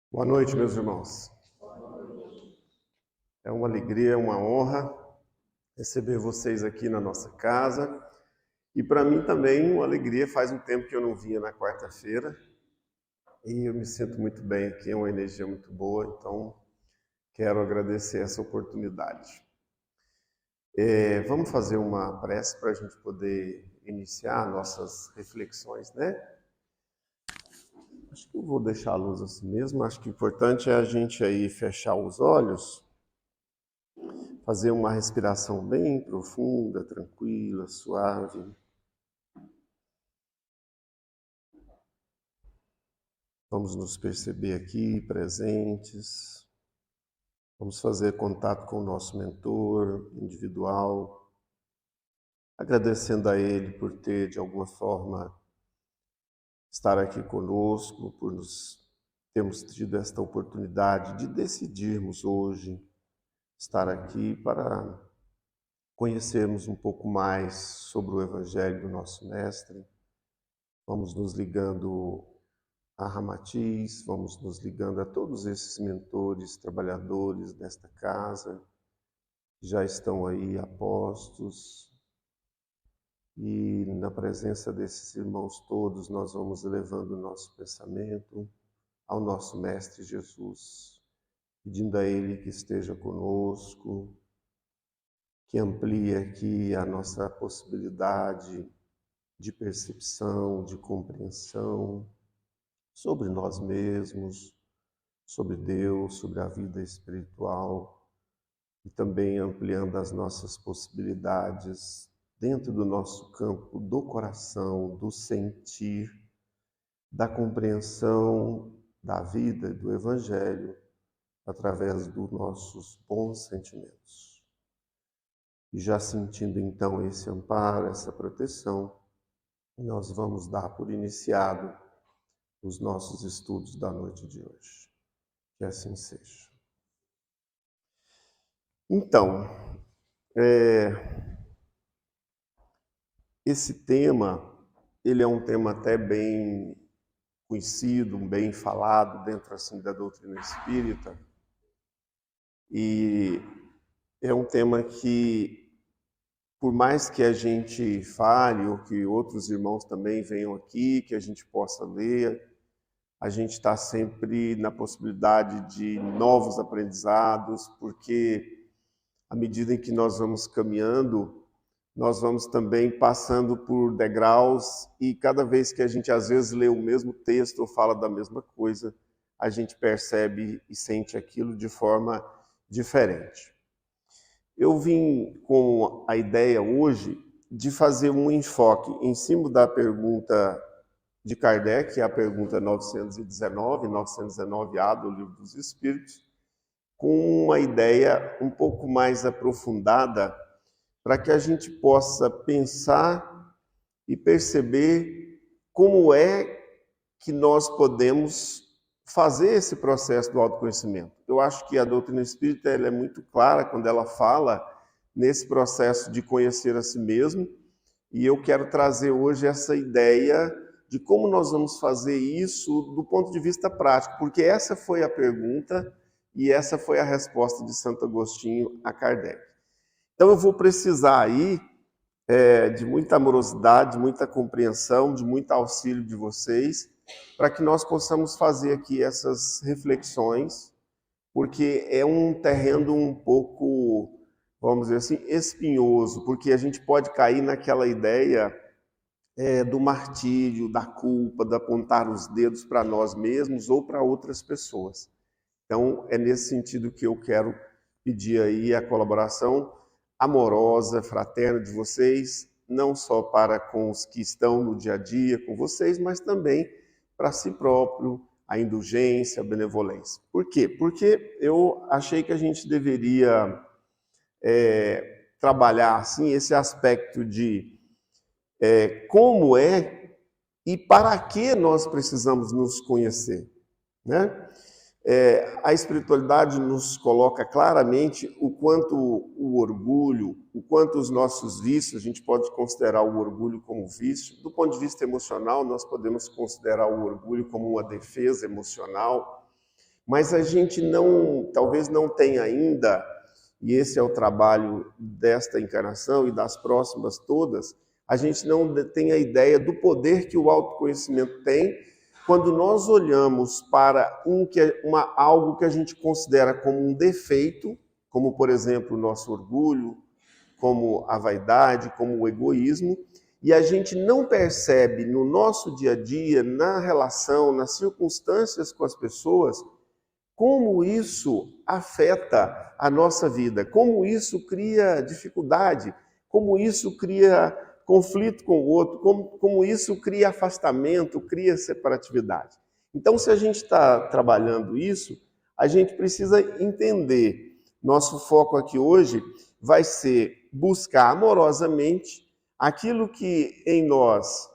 Boa noite, meus irmãos. É uma alegria, é uma honra receber vocês aqui na nossa casa. E para mim também uma alegria, faz um tempo que eu não vinha na quarta-feira e eu me sinto muito bem aqui, é uma energia muito boa, então quero agradecer essa oportunidade. Vamos fazer uma prece para a gente poder iniciar nossas reflexões, né? Acho que eu vou deixar a luz assim mesmo, acho que o importante é a gente aí fechar os olhos, fazer uma respiração bem profunda, tranquila, suave. Vamos nos perceber aqui presentes. Vamos fazer contato com o nosso mentor individual, agradecendo a ele por ter, de alguma forma, estar aqui conosco, por nos termos tido esta oportunidade de decidirmos hoje estar aqui para conhecermos um pouco mais sobre o Evangelho do nosso Mestre. Vamos nos ligando a Ramatiz, vamos nos ligando a todos esses mentores, trabalhadores desta casa, que já estão aí a postos, e na presença desses irmãos todos nós vamos elevando o nosso pensamento ao nosso Mestre Jesus, pedindo a Ele que esteja conosco, que amplie aqui a nossa possibilidade de percepção, de compreensão sobre nós mesmos, sobre Deus, sobre a vida espiritual e também ampliando as nossas possibilidades dentro do nosso campo do coração, do sentir, da compreensão da vida e do Evangelho através dos nossos bons sentimentos. E já sentindo então esse amparo, essa proteção, nós vamos dar por iniciado os nossos estudos da noite de hoje. Que assim seja. Então, esse tema, ele é um tema até bem conhecido, bem falado dentro assim da doutrina espírita, e é um tema que, por mais que a gente fale, ou que outros irmãos também venham aqui, que a gente possa ler, a gente está sempre na possibilidade de novos aprendizados, porque à medida em que nós vamos caminhando, nós vamos também passando por degraus e cada vez que a gente às vezes lê o mesmo texto ou fala da mesma coisa, a gente percebe e sente aquilo de forma diferente. Eu vim com a ideia hoje de fazer um enfoque em cima da pergunta de Kardec, que é a pergunta 919A do Livro dos Espíritos, com uma ideia um pouco mais aprofundada para que a gente possa pensar e perceber como é que nós podemos fazer esse processo do autoconhecimento. Eu acho que a doutrina espírita ela é muito clara quando ela fala nesse processo de conhecer a si mesmo, e eu quero trazer hoje essa ideia de como nós vamos fazer isso do ponto de vista prático, porque essa foi a pergunta e essa foi a resposta de Santo Agostinho a Kardec. Então eu vou precisar aí de muita amorosidade, de muita compreensão, de muito auxílio de vocês, para que nós possamos fazer aqui essas reflexões, porque é um terreno um pouco, vamos dizer assim, espinhoso, porque a gente pode cair naquela ideia do martírio, da culpa, de apontar os dedos para nós mesmos ou para outras pessoas. Então, é nesse sentido que eu quero pedir aí a colaboração amorosa, fraterna de vocês, não só para com os que estão no dia a dia com vocês, mas também para si próprio, a indulgência, a benevolência. Por quê? Porque eu achei que a gente deveria trabalhar assim esse aspecto de como é e para que nós precisamos nos conhecer, né? A espiritualidade nos coloca claramente o quanto o orgulho, o quanto os nossos vícios, a gente pode considerar o orgulho como vício. Do ponto de vista emocional, nós podemos considerar o orgulho como uma defesa emocional, mas a gente não, talvez não tenha ainda, e esse é o trabalho desta encarnação e das próximas todas, a gente não tem a ideia do poder que o autoconhecimento tem quando nós olhamos para algo que a gente considera como um defeito, como, por exemplo, o nosso orgulho, como a vaidade, como o egoísmo, e a gente não percebe no nosso dia a dia, na relação, nas circunstâncias com as pessoas, como isso afeta a nossa vida, como isso cria dificuldade, como isso cria conflito com o outro, como isso cria afastamento, cria separatividade. Então, se a gente está trabalhando isso, a gente precisa entender. Nosso foco aqui hoje vai ser buscar amorosamente aquilo que em nós,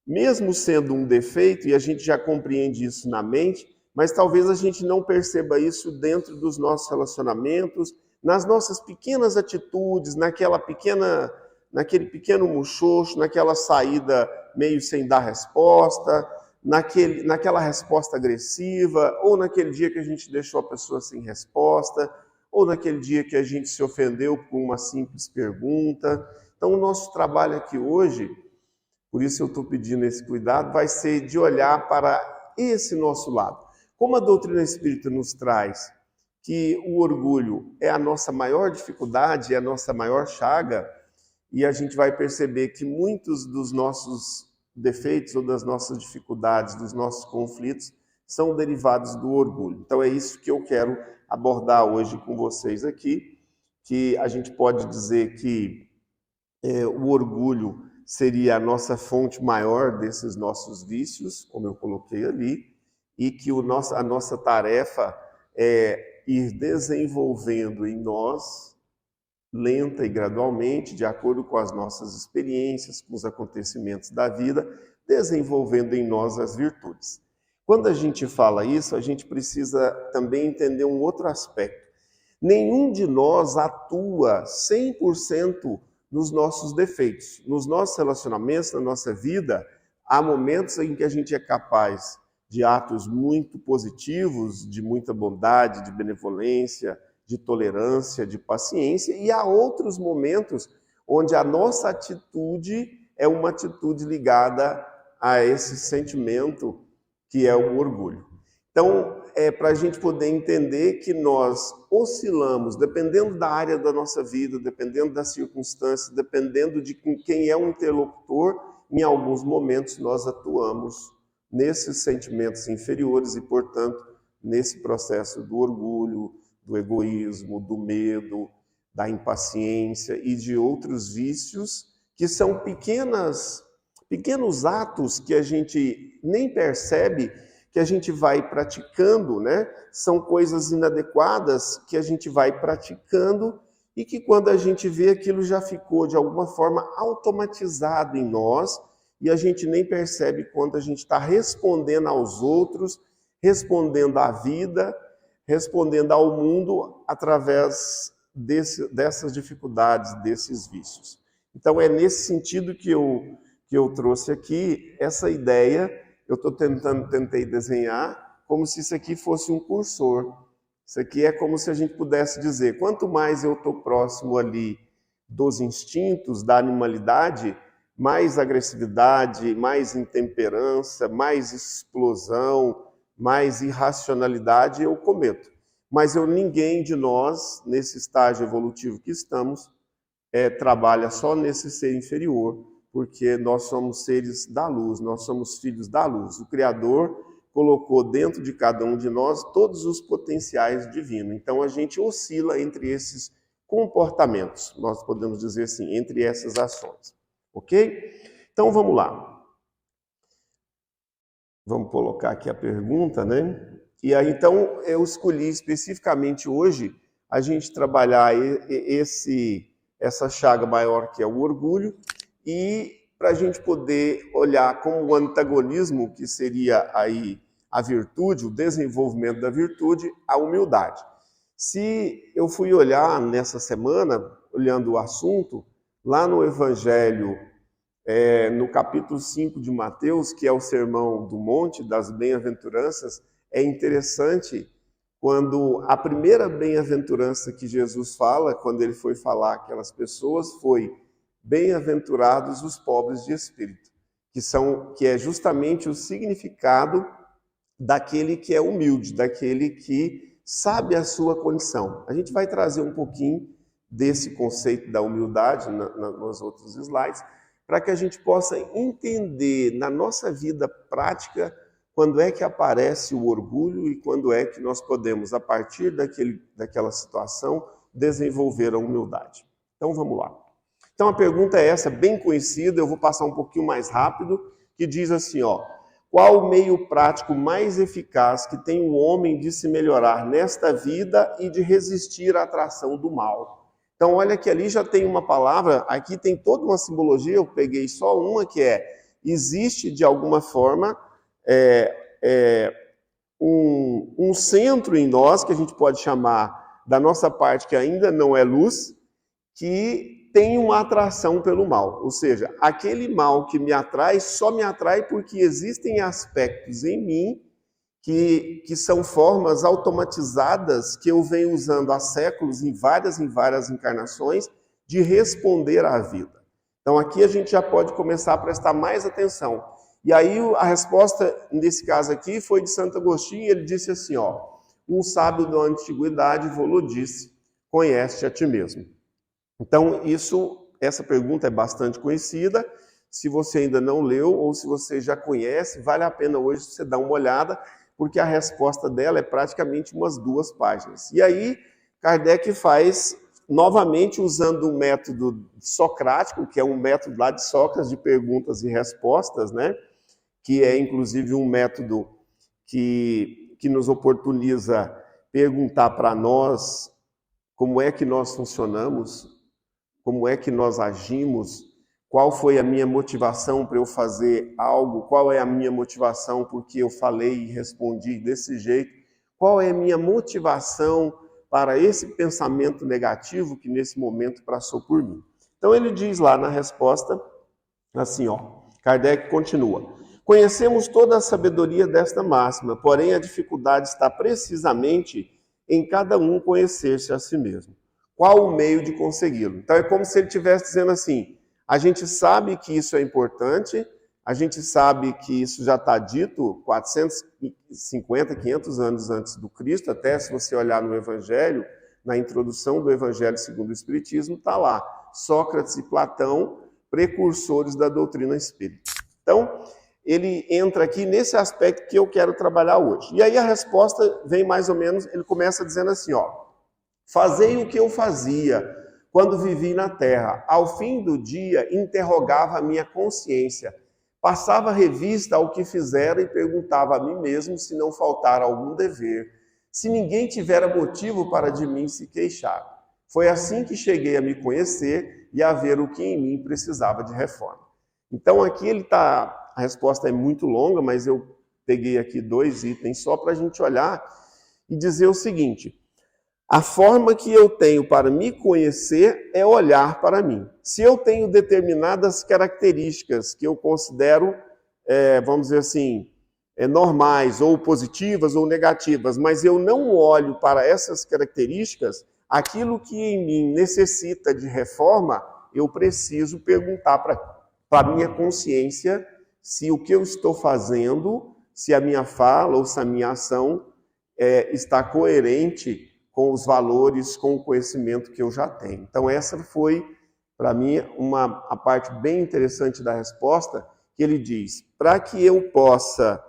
mesmo sendo um defeito, e a gente já compreende isso na mente, mas talvez a gente não perceba isso dentro dos nossos relacionamentos, nas nossas pequenas atitudes, naquele pequeno muxoxo, naquela saída meio sem dar resposta, naquela resposta agressiva, ou naquele dia que a gente deixou a pessoa sem resposta, ou naquele dia que a gente se ofendeu com uma simples pergunta. Então, o nosso trabalho aqui hoje, por isso eu estou pedindo esse cuidado, vai ser de olhar para esse nosso lado. Como a doutrina espírita nos traz que o orgulho é a nossa maior dificuldade, é a nossa maior chaga, e a gente vai perceber que muitos dos nossos defeitos ou das nossas dificuldades, dos nossos conflitos, são derivados do orgulho. Então é isso que eu quero abordar hoje com vocês aqui, que a gente pode dizer que o orgulho seria a nossa fonte maior desses nossos vícios, como eu coloquei ali, e que a nossa tarefa é ir desenvolvendo em nós, lenta e gradualmente, de acordo com as nossas experiências, com os acontecimentos da vida, desenvolvendo em nós as virtudes. Quando a gente fala isso, a gente precisa também entender um outro aspecto. Nenhum de nós atua 100% nos nossos defeitos. Nos nossos relacionamentos, na nossa vida, há momentos em que a gente é capaz de atos muito positivos, de muita bondade, de benevolência, de tolerância, de paciência, e há outros momentos onde a nossa atitude é uma atitude ligada a esse sentimento que é o orgulho. Então, para a gente poder entender que nós oscilamos, dependendo da área da nossa vida, dependendo das circunstâncias, dependendo de quem é o interlocutor, em alguns momentos nós atuamos nesses sentimentos inferiores e, portanto, nesse processo do orgulho, do egoísmo, do medo, da impaciência e de outros vícios que são pequenos atos que a gente nem percebe que a gente vai praticando, né? São coisas inadequadas que a gente vai praticando e que quando a gente vê aquilo já ficou de alguma forma automatizado em nós e a gente nem percebe quando a gente está respondendo aos outros, respondendo à vida, respondendo ao mundo através dessas dificuldades, desses vícios. Então é nesse sentido que eu trouxe aqui essa ideia. Eu tentei desenhar como se isso aqui fosse um cursor. Isso aqui é como se a gente pudesse dizer, quanto mais eu estou próximo ali dos instintos, da animalidade, mais agressividade, mais intemperança, mais explosão, mais irracionalidade eu cometo. Mas ninguém de nós, nesse estágio evolutivo que estamos, trabalha só nesse ser inferior, porque nós somos seres da luz, nós somos filhos da luz. O Criador colocou dentro de cada um de nós todos os potenciais divinos. Então a gente oscila entre esses comportamentos, nós podemos dizer assim, entre essas ações. Ok? Então vamos lá. Vamos colocar aqui a pergunta, né? E aí então eu escolhi especificamente hoje a gente trabalhar essa chaga maior que é o orgulho, e para a gente poder olhar como o antagonismo, que seria aí a virtude, o desenvolvimento da virtude, a humildade. Se eu fui olhar nessa semana, olhando o assunto, lá no Evangelho, no capítulo 5 de Mateus, que é o Sermão do Monte, das Bem-aventuranças, é interessante quando a primeira bem-aventurança que Jesus fala, quando ele foi falar aquelas pessoas, foi: bem-aventurados os pobres de espírito, que é justamente o significado daquele que é humilde, daquele que sabe a sua condição. A gente vai trazer um pouquinho desse conceito da humildade nos outros slides, para que a gente possa entender na nossa vida prática quando é que aparece o orgulho e quando é que nós podemos, a partir daquela situação, desenvolver a humildade. Então vamos lá. Então a pergunta é essa, bem conhecida, eu vou passar um pouquinho mais rápido, que diz assim, ó: qual o meio prático mais eficaz que tem o homem de se melhorar nesta vida e de resistir à atração do mal? Então, olha que ali já tem uma palavra, aqui tem toda uma simbologia, eu peguei só uma, que existe de alguma forma um centro em nós, que a gente pode chamar da nossa parte, que ainda não é luz, que tem uma atração pelo mal. Ou seja, aquele mal que me atrai, só me atrai porque existem aspectos em mim que são formas automatizadas que eu venho usando há séculos, em várias encarnações, de responder à vida. Então aqui a gente já pode começar a prestar mais atenção. E aí a resposta, nesse caso aqui, foi de Santo Agostinho, ele disse assim, ó: um sábio da antiguidade vou-lo disse, conhece a ti mesmo. Então essa pergunta é bastante conhecida. Se você ainda não leu ou se você já conhece, vale a pena hoje você dar uma olhada, porque a resposta dela é praticamente umas 2 páginas. E aí, Kardec faz, novamente, usando o método socrático, que é um método lá de Sócrates, de perguntas e respostas, né? Que é, inclusive, um método que nos oportuniza perguntar para nós como é que nós funcionamos, como é que nós agimos, qual foi a minha motivação para eu fazer algo? Qual é a minha motivação porque eu falei e respondi desse jeito? Qual é a minha motivação para esse pensamento negativo que nesse momento passou por mim? Então ele diz lá na resposta, assim, ó, Kardec continua: conhecemos toda a sabedoria desta máxima, porém a dificuldade está precisamente em cada um conhecer-se a si mesmo. Qual o meio de consegui-lo? Então é como se ele estivesse dizendo assim: a gente sabe que isso é importante, a gente sabe que isso já está dito 450, 500 anos antes do Cristo, até se você olhar no Evangelho, na introdução do Evangelho segundo o Espiritismo, está lá, Sócrates e Platão, precursores da doutrina espírita. Então, ele entra aqui nesse aspecto que eu quero trabalhar hoje. E aí a resposta vem mais ou menos, ele começa dizendo assim, ó: fazei o que eu fazia quando vivi na terra. Ao fim do dia, interrogava a minha consciência, passava revista ao que fizera e perguntava a mim mesmo se não faltara algum dever, se ninguém tivera motivo para de mim se queixar. Foi assim que cheguei a me conhecer e a ver o que em mim precisava de reforma. Então aqui a resposta é muito longa, mas eu peguei aqui 2 itens só para a gente olhar e dizer o seguinte: a forma que eu tenho para me conhecer é olhar para mim. Se eu tenho determinadas características que eu considero, vamos dizer assim, normais, ou positivas ou negativas, mas eu não olho para essas características, aquilo que em mim necessita de reforma, eu preciso perguntar para a minha consciência se o que eu estou fazendo, se a minha fala ou se a minha ação está coerente com os valores, com o conhecimento que eu já tenho. Então essa foi, para mim, a parte bem interessante da resposta, que ele diz: para que eu possa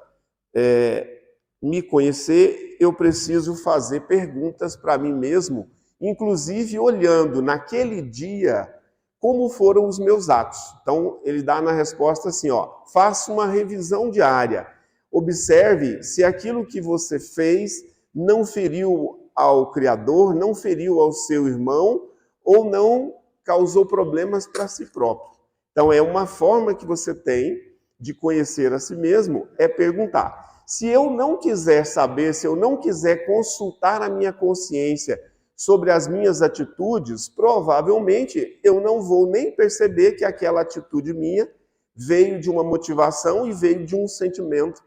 me conhecer, eu preciso fazer perguntas para mim mesmo, inclusive olhando naquele dia como foram os meus atos. Então ele dá na resposta assim, ó: faça uma revisão diária, observe se aquilo que você fez não feriu ao Criador, não feriu ao seu irmão ou não causou problemas para si próprio. Então é uma forma que você tem de conhecer a si mesmo, é perguntar. Se eu não quiser saber, se eu não quiser consultar a minha consciência sobre as minhas atitudes, provavelmente eu não vou nem perceber que aquela atitude minha veio de uma motivação e veio de um sentimento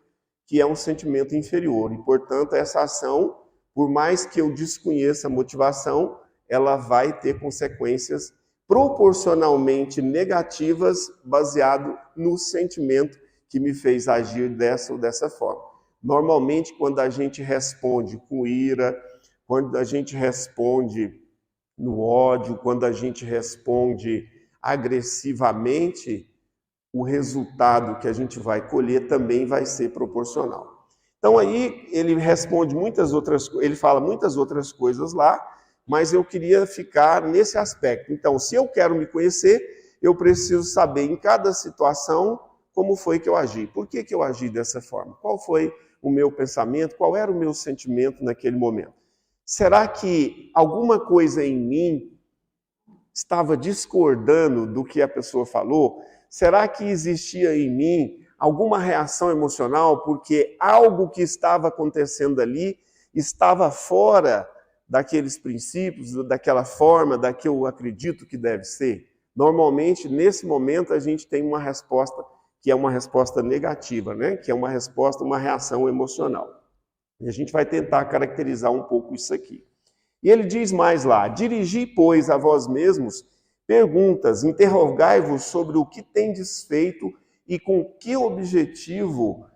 que é um sentimento inferior. E, portanto, essa ação por mais que eu desconheça a motivação, ela vai ter consequências proporcionalmente negativas baseado no sentimento que me fez agir dessa ou dessa forma. Normalmente, quando a gente responde com ira, quando a gente responde no ódio, quando a gente responde agressivamente, o resultado que a gente vai colher também vai ser proporcional. Então aí ele responde ele fala muitas outras coisas lá, mas eu queria ficar nesse aspecto. Então, se eu quero me conhecer, eu preciso saber em cada situação como foi que eu agi. Por que eu agi dessa forma? Qual foi o meu pensamento? Qual era o meu sentimento naquele momento? Será que alguma coisa em mim estava discordando do que a pessoa falou? Será que existia em mim alguma reação emocional porque algo que estava acontecendo ali estava fora daqueles princípios, daquela forma, da que eu acredito que deve ser? Normalmente, nesse momento, a gente tem uma resposta que é uma resposta negativa, né? Que é uma resposta, uma reação emocional. E a gente vai tentar caracterizar um pouco isso aqui. E ele diz mais lá: dirigi, pois, a vós mesmos perguntas, interrogai-vos sobre o que tendes feito e com que objetivo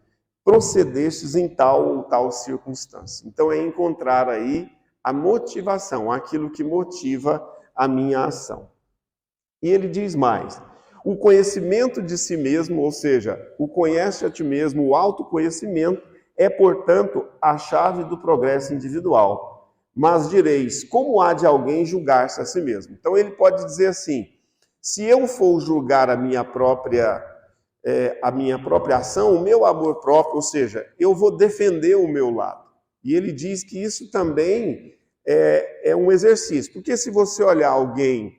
procedestes em tal ou tal circunstância. Então é encontrar aí a motivação, aquilo que motiva a minha ação. E ele diz mais: o conhecimento de si mesmo, ou seja, o conhece a ti mesmo, o autoconhecimento, é, portanto, a chave do progresso individual. Mas direis, como há de alguém julgar-se a si mesmo? Então ele pode dizer assim: se eu for julgar a minha própria ação, o meu amor próprio, ou seja, eu vou defender o meu lado. E ele diz que isso também é um exercício, porque se você olhar alguém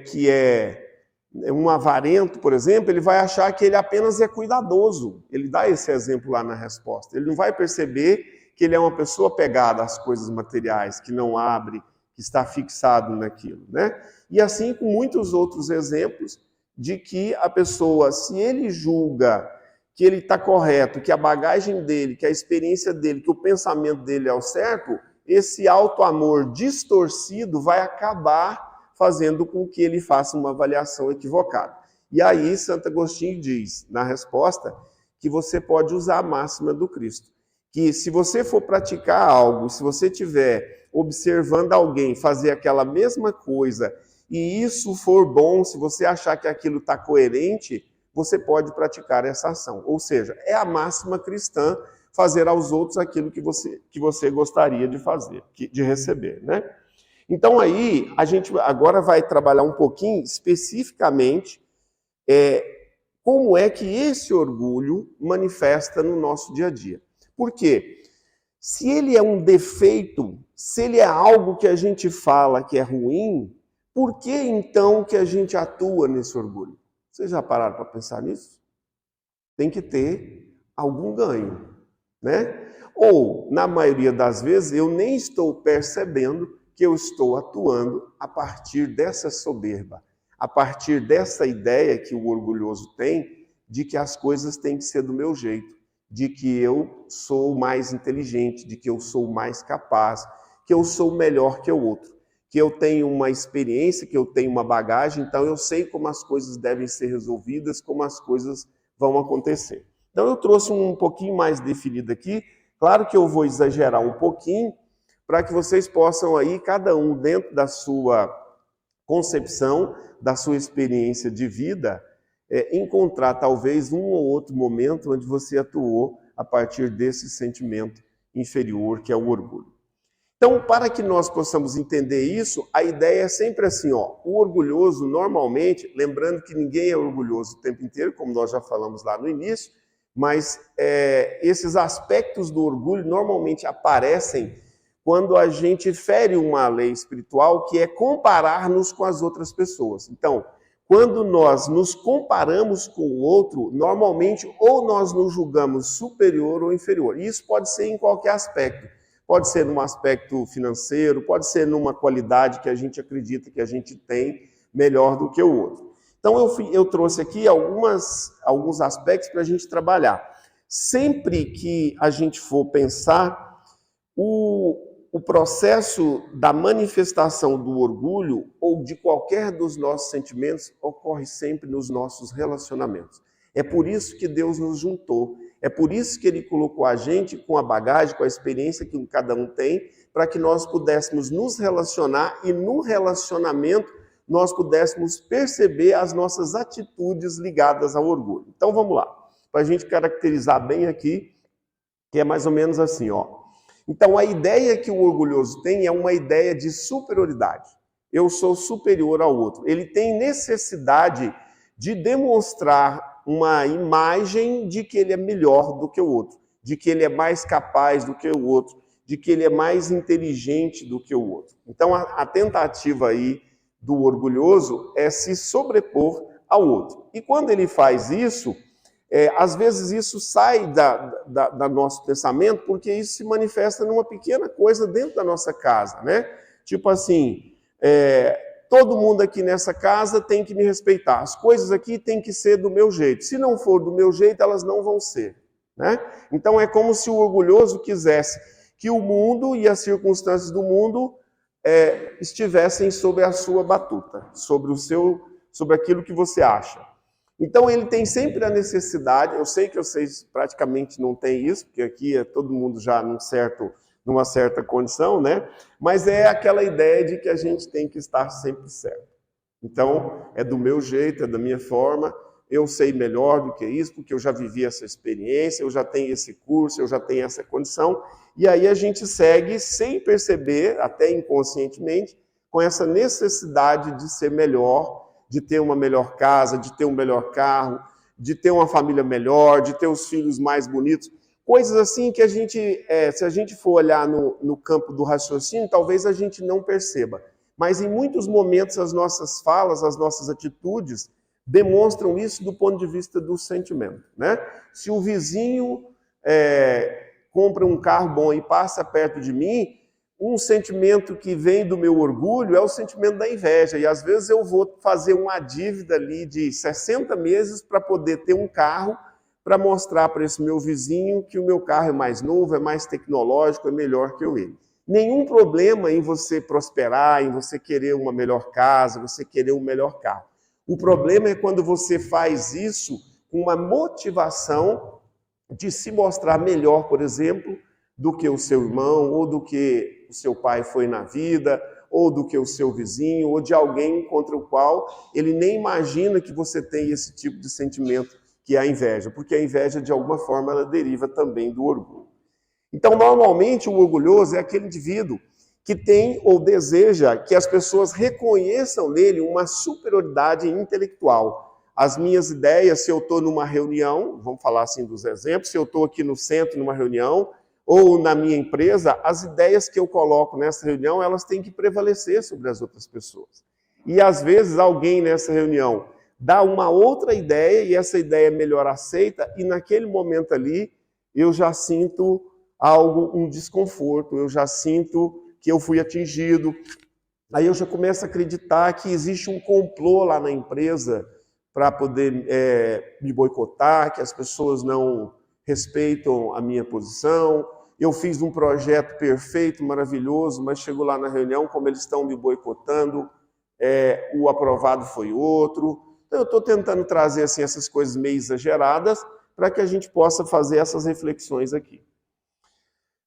que é um avarento, por exemplo, ele vai achar que ele apenas é cuidadoso. Ele dá esse exemplo lá na resposta. Ele não vai perceber que ele é uma pessoa pegada às coisas materiais, que não abre, que está fixado naquilo, né? E assim com muitos outros exemplos de que a pessoa, se ele julga que ele está correto, que a bagagem dele, que a experiência dele, que o pensamento dele é o certo, esse auto-amor distorcido vai acabar fazendo com que ele faça uma avaliação equivocada. E aí, Santo Agostinho diz, na resposta, que você pode usar a máxima do Cristo. Que se você for praticar algo, se você estiver observando alguém fazer aquela mesma coisa, e isso for bom, se você achar que aquilo está coerente, você pode praticar essa ação. Ou seja, é a máxima cristã fazer aos outros aquilo que você gostaria de fazer, de receber, né? Então aí, a gente agora vai trabalhar um pouquinho especificamente como é que esse orgulho manifesta no nosso dia a dia. Por quê? Se ele é um defeito, se ele é algo que a gente fala que é ruim, por que então que a gente atua nesse orgulho? Vocês já pararam para pensar nisso? Tem que ter algum ganho, né? Ou, na maioria das vezes, eu nem estou percebendo que eu estou atuando a partir dessa soberba, a partir dessa ideia que o orgulhoso tem de que as coisas têm que ser do meu jeito, de que eu sou mais inteligente, de que eu sou mais capaz, que eu sou melhor que o outro, que eu tenho uma experiência, que eu tenho uma bagagem, então eu sei como as coisas devem ser resolvidas, como as coisas vão acontecer. Então eu trouxe um pouquinho mais definido aqui. Claro que eu vou exagerar um pouquinho, para que vocês possam aí, cada um dentro da sua concepção, da sua experiência de vida, encontrar talvez um ou outro momento onde você atuou a partir desse sentimento inferior que é o orgulho. Então, para que nós possamos entender isso, a ideia é sempre assim, ó, o orgulhoso normalmente, lembrando que ninguém é orgulhoso o tempo inteiro, como nós já falamos lá no início, mas esses aspectos do orgulho normalmente aparecem quando a gente fere uma lei espiritual, que é comparar-nos com as outras pessoas. Então, quando nós nos comparamos com o outro, normalmente ou nós nos julgamos superior ou inferior. E isso pode ser em qualquer aspecto. Pode ser num aspecto financeiro, pode ser numa qualidade que a gente acredita que a gente tem melhor do que o outro. Então, eu trouxe aqui alguns aspectos para a gente trabalhar. Sempre que a gente for pensar, o processo da manifestação do orgulho ou de qualquer dos nossos sentimentos ocorre sempre nos nossos relacionamentos. É por isso que Deus nos juntou, é por isso que Ele colocou a gente com a bagagem, com a experiência que cada um tem, para que nós pudéssemos nos relacionar e no relacionamento nós pudéssemos perceber as nossas atitudes ligadas ao orgulho. Então vamos lá, para a gente caracterizar bem aqui, que é mais ou menos assim, ó. Então, a ideia que o orgulhoso tem é uma ideia de superioridade. Eu sou superior ao outro. Ele tem necessidade de demonstrar uma imagem de que ele é melhor do que o outro, de que ele é mais capaz do que o outro, de que ele é mais inteligente do que o outro. Então, a tentativa aí do orgulhoso é se sobrepor ao outro. E quando ele faz isso, às vezes isso sai da nosso pensamento, porque isso se manifesta numa pequena coisa dentro da nossa casa, né? Tipo assim, todo mundo aqui nessa casa tem que me respeitar, as coisas aqui têm que ser do meu jeito. Se não for do meu jeito, elas não vão ser, né? Então é como se o orgulhoso quisesse que o mundo e as circunstâncias do mundo estivessem sob a sua batuta, sobre aquilo que você acha. Então ele tem sempre a necessidade, eu sei que vocês praticamente não têm isso, porque aqui é todo mundo já numa certa condição, né? Mas é aquela ideia de que a gente tem que estar sempre certo. Então, é do meu jeito, é da minha forma, eu sei melhor do que isso, porque eu já vivi essa experiência, eu já tenho esse curso, eu já tenho essa condição, e aí a gente segue sem perceber, até inconscientemente, com essa necessidade de ser melhor, de ter uma melhor casa, de ter um melhor carro, de ter uma família melhor, de ter os filhos mais bonitos. Coisas assim que a gente, se a gente for olhar no campo do raciocínio, talvez a gente não perceba. Mas em muitos momentos as nossas falas, as nossas atitudes demonstram isso do ponto de vista do sentimento, né? Se o vizinho compra um carro bom e passa perto de mim, um sentimento que vem do meu orgulho é o sentimento da inveja. E às vezes eu vou fazer uma dívida ali de 60 meses para poder ter um carro, para mostrar para esse meu vizinho que o meu carro é mais novo, é mais tecnológico, é melhor que ele. Nenhum problema em você prosperar, em você querer uma melhor casa, você querer um melhor carro. O problema é quando você faz isso com uma motivação de se mostrar melhor, por exemplo, do que o seu irmão, ou do que o seu pai foi na vida, ou do que o seu vizinho, ou de alguém contra o qual ele nem imagina que você tem esse tipo de sentimento, que é a inveja, porque a inveja, de alguma forma, ela deriva também do orgulho. Então, normalmente, o orgulhoso é aquele indivíduo que tem ou deseja que as pessoas reconheçam nele uma superioridade intelectual. As minhas ideias, se eu estou numa reunião, vamos falar assim dos exemplos, se eu estou aqui no centro numa reunião, ou na minha empresa, as ideias que eu coloco nessa reunião, elas têm que prevalecer sobre as outras pessoas. E às vezes alguém nessa reunião dá uma outra ideia, e essa ideia é melhor aceita, e naquele momento ali, eu já sinto um desconforto, eu já sinto que eu fui atingido. Aí eu já começo a acreditar que existe um complô lá na empresa para poder me boicotar, que as pessoas não respeitam a minha posição. Eu fiz um projeto perfeito, maravilhoso, mas chegou lá na reunião, como eles estão me boicotando, o aprovado foi outro. Então eu estou tentando trazer assim, essas coisas meio exageradas para que a gente possa fazer essas reflexões aqui.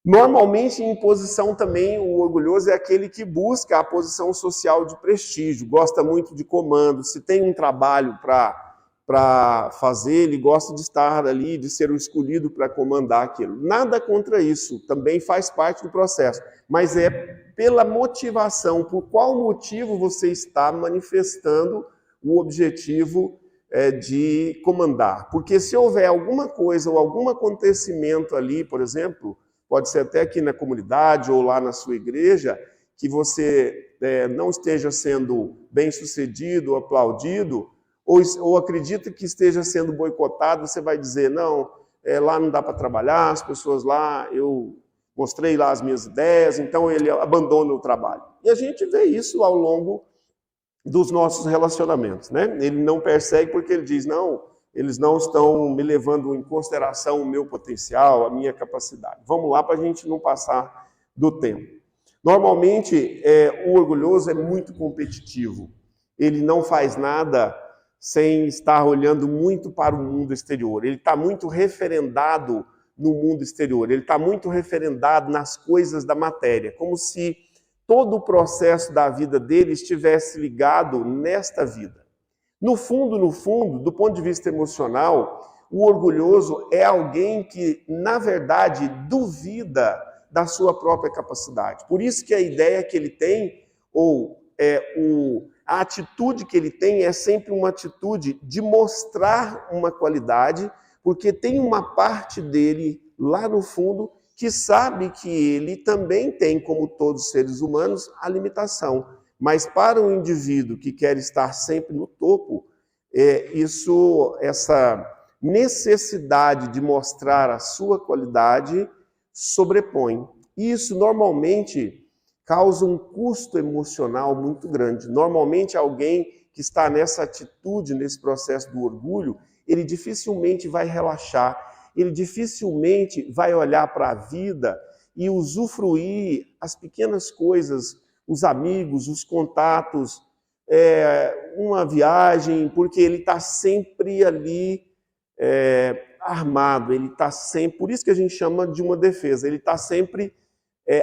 Normalmente, em posição também, o orgulhoso é aquele que busca a posição social de prestígio, gosta muito de comando. Se tem um trabalho para fazer, ele gosta de estar ali, de ser o escolhido para comandar aquilo. Nada contra isso, também faz parte do processo, mas é pela motivação, por qual motivo você está manifestando o objetivo de comandar. Porque se houver alguma coisa ou algum acontecimento ali, por exemplo, pode ser até aqui na comunidade ou lá na sua igreja, que você não esteja sendo bem-sucedido, aplaudido, ou acredita que esteja sendo boicotado, você vai dizer, não, lá não dá para trabalhar, as pessoas lá, eu mostrei lá as minhas ideias, então ele abandona o trabalho. E a gente vê isso ao longo dos nossos relacionamentos, né? Ele não persegue porque ele diz, não, eles não estão me levando em consideração o meu potencial, a minha capacidade. Vamos lá para a gente não passar do tempo. Normalmente, o orgulhoso é muito competitivo. Ele não faz nada sem estar olhando muito para o mundo exterior. Ele está muito referendado no mundo exterior. Ele está muito referendado nas coisas da matéria, como se todo o processo da vida dele estivesse ligado nesta vida. No fundo, do ponto de vista emocional, o orgulhoso é alguém que, na verdade, duvida da sua própria capacidade. Por isso que a ideia que ele tem, ou a atitude que ele tem é sempre uma atitude de mostrar uma qualidade, porque tem uma parte dele lá no fundo que sabe que ele também tem, como todos os seres humanos, a limitação. Mas para um indivíduo que quer estar sempre no topo, essa necessidade de mostrar a sua qualidade sobrepõe. E isso normalmente causa um custo emocional muito grande. Normalmente alguém que está nessa atitude, nesse processo do orgulho, ele dificilmente vai relaxar, ele dificilmente vai olhar para a vida e usufruir as pequenas coisas, os amigos, os contatos, uma viagem, porque ele está sempre ali armado, ele está sempre... Por isso que a gente chama de uma defesa, ele está sempre...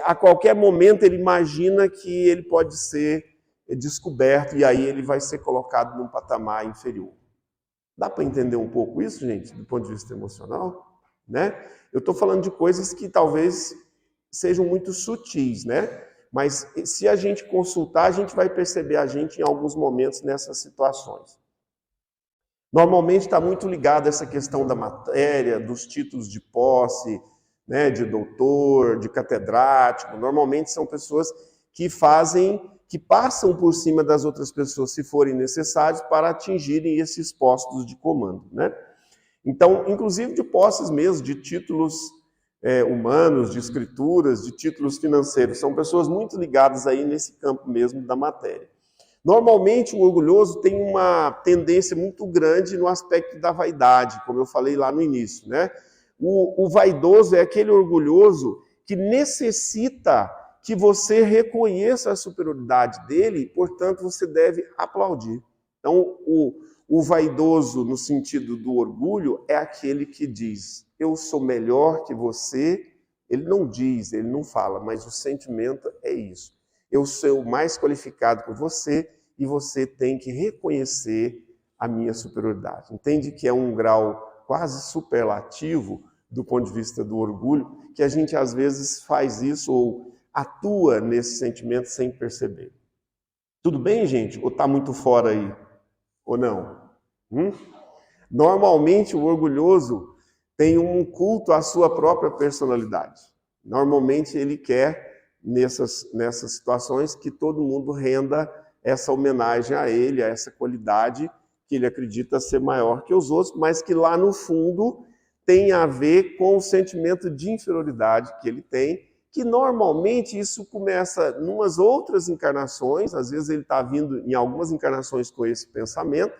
a qualquer momento ele imagina que ele pode ser descoberto e aí ele vai ser colocado num patamar inferior. Dá para entender um pouco isso, gente, do ponto de vista emocional? Né? Eu estou falando de coisas que talvez sejam muito sutis, né? Mas se a gente consultar, a gente vai perceber a gente em alguns momentos nessas situações. Normalmente está muito ligado a essa questão da matéria, dos títulos de posse, né, de doutor, de catedrático. Normalmente são pessoas que passam por cima das outras pessoas, se forem necessários, para atingirem esses postos de comando, né? Então, inclusive de posses mesmo, de títulos humanos, de escrituras, de títulos financeiros. São pessoas muito ligadas aí nesse campo mesmo da matéria. Normalmente, o orgulhoso tem uma tendência muito grande no aspecto da vaidade, como eu falei lá no início, né? O vaidoso é aquele orgulhoso que necessita que você reconheça a superioridade dele, portanto, você deve aplaudir. Então, o vaidoso, no sentido do orgulho, é aquele que diz, eu sou melhor que você. Ele não diz, ele não fala, mas o sentimento é isso. Eu sou mais qualificado que você e você tem que reconhecer a minha superioridade. Entende que é um grau quase superlativo do ponto de vista do orgulho, que a gente às vezes faz isso ou atua nesse sentimento sem perceber. Tudo bem, gente? Ou está muito fora aí? Ou não? Normalmente o orgulhoso tem um culto à sua própria personalidade. Normalmente ele quer, nessas situações, que todo mundo renda essa homenagem a ele, a essa qualidade que ele acredita ser maior que os outros, mas que lá no fundo tem a ver com o sentimento de inferioridade que ele tem, que normalmente isso começa em umas outras encarnações, às vezes ele está vindo em algumas encarnações com esse pensamento,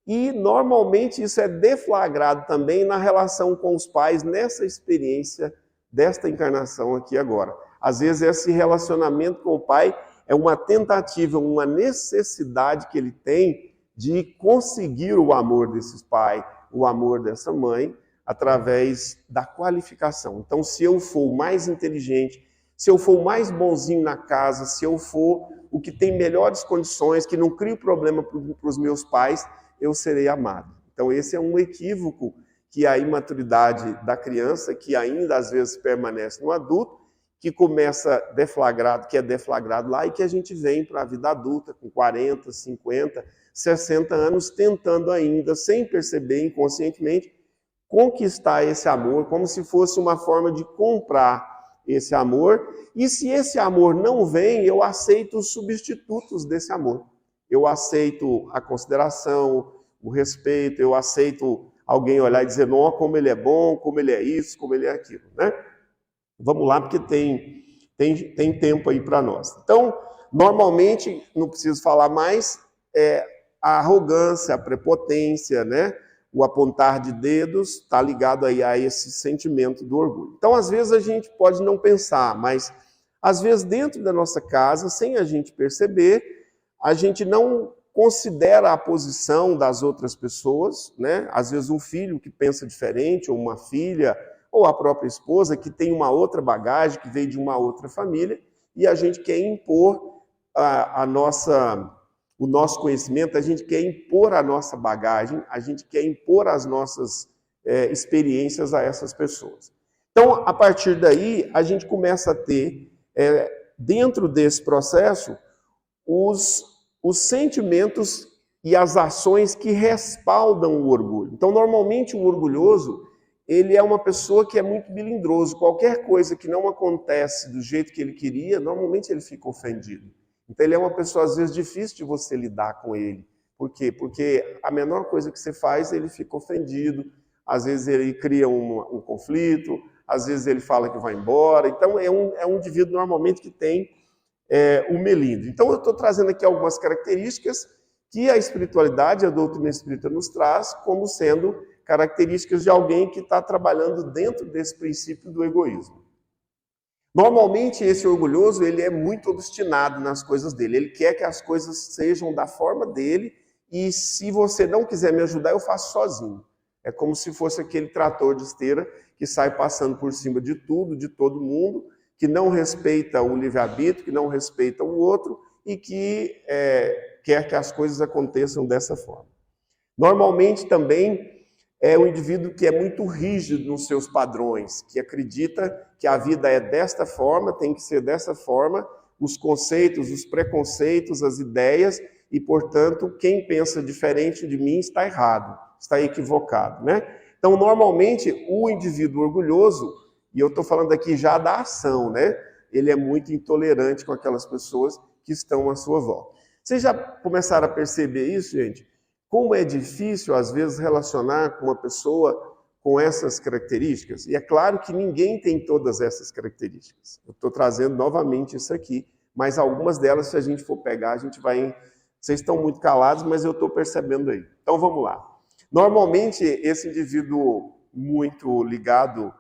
e normalmente isso é deflagrado também na relação com os pais, nessa experiência desta encarnação aqui agora. Às vezes esse relacionamento com o pai é uma tentativa, uma necessidade que ele tem de conseguir o amor desses pais, o amor dessa mãe, através da qualificação. Então, se eu for o mais inteligente, se eu for o mais bonzinho na casa, se eu for o que tem melhores condições, que não crio problema para os meus pais, eu serei amado. Então, esse é um equívoco que a imaturidade da criança, que ainda às vezes permanece no adulto, que começa deflagrado, que é deflagrado lá, e que a gente vem para a vida adulta, com 40, 50, 60 anos, tentando ainda, sem perceber inconscientemente, conquistar esse amor, como se fosse uma forma de comprar esse amor. E se esse amor não vem, eu aceito os substitutos desse amor. Eu aceito a consideração, o respeito, eu aceito alguém olhar e dizer, não, como ele é bom, como ele é isso, como ele é aquilo, né? Vamos lá, porque tem tempo aí para nós. Então, normalmente, não preciso falar mais, a arrogância, a prepotência, né? O apontar de dedos está ligado aí a esse sentimento do orgulho. Então, às vezes, a gente pode não pensar, mas Às vezes, dentro da nossa casa, sem a gente perceber, a gente não considera a posição das outras pessoas, né? Às vezes um filho que pensa diferente, ou uma filha, ou a própria esposa que tem uma outra bagagem, que veio de uma outra família, e a gente quer impor o nosso conhecimento, a gente quer impor a nossa bagagem, a gente quer impor as nossas experiências a essas pessoas. Então, a partir daí, a gente começa a ter, dentro desse processo, os sentimentos e as ações que respaldam o orgulho. Então, normalmente, o orgulhoso, ele é uma pessoa que é muito melindroso. Qualquer coisa que não acontece do jeito que ele queria, normalmente ele fica ofendido. Então, ele é uma pessoa, às vezes, difícil de você lidar com ele. Por quê? Porque a menor coisa que você faz, ele fica ofendido. Às vezes, ele cria um conflito. Às vezes, ele fala que vai embora. Então, é um indivíduo, normalmente, que tem o melindre. Então, eu estou trazendo aqui algumas características que a espiritualidade, a doutrina espírita nos traz como sendo características de alguém que está trabalhando dentro desse princípio do egoísmo. Normalmente, esse orgulhoso, ele é muito obstinado nas coisas dele. Ele quer que as coisas sejam da forma dele e se você não quiser me ajudar, eu faço sozinho. É como se fosse aquele trator de esteira que sai passando por cima de tudo, de todo mundo, que não respeita o livre-arbítrio, que não respeita o outro e que quer que as coisas aconteçam dessa forma. Normalmente também é um indivíduo que é muito rígido nos seus padrões, que acredita que a vida é desta forma, tem que ser dessa forma, os conceitos, os preconceitos, as ideias, e, portanto, quem pensa diferente de mim está errado, está equivocado, né? Então, normalmente, o indivíduo orgulhoso, e eu estou falando aqui já da ação, né? Ele é muito intolerante com aquelas pessoas que estão à sua volta. Vocês já começaram a perceber isso, gente? Como é difícil, às vezes, relacionar com uma pessoa com essas características? E é claro que ninguém tem todas essas características. Eu estou trazendo novamente isso aqui, mas algumas delas, se a gente for pegar, a gente vai... Vocês estão muito calados, mas eu estou percebendo aí. Então, vamos lá. Normalmente, esse indivíduo muito ligado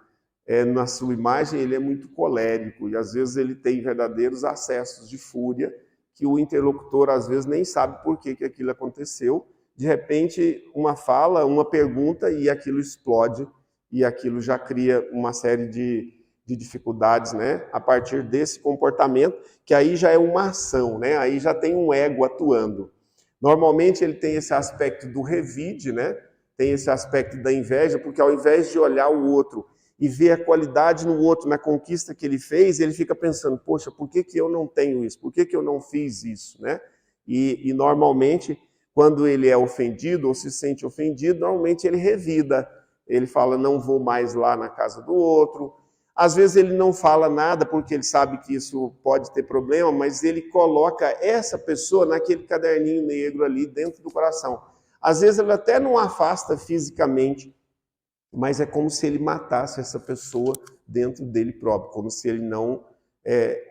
na sua imagem, ele é muito colérico e, às vezes, ele tem verdadeiros acessos de fúria que o interlocutor, às vezes, nem sabe por que aquilo aconteceu. De repente, uma fala, uma pergunta e aquilo explode e aquilo já cria uma série de dificuldades, né? A partir desse comportamento, que aí já é uma ação, né? Aí já tem um ego atuando. Normalmente ele tem esse aspecto do revide, né? Tem esse aspecto da inveja, porque ao invés de olhar o outro e ver a qualidade no outro, na conquista que ele fez, ele fica pensando, poxa, por que eu não tenho isso? Por que eu não fiz isso, né? E normalmente, quando ele é ofendido ou se sente ofendido, normalmente ele revida. Ele fala, não vou mais lá na casa do outro. Às vezes ele não fala nada porque ele sabe que isso pode ter problema, mas ele coloca essa pessoa naquele caderninho negro ali dentro do coração. Às vezes ele até não afasta fisicamente, mas é como se ele matasse essa pessoa dentro dele próprio, como se ele não,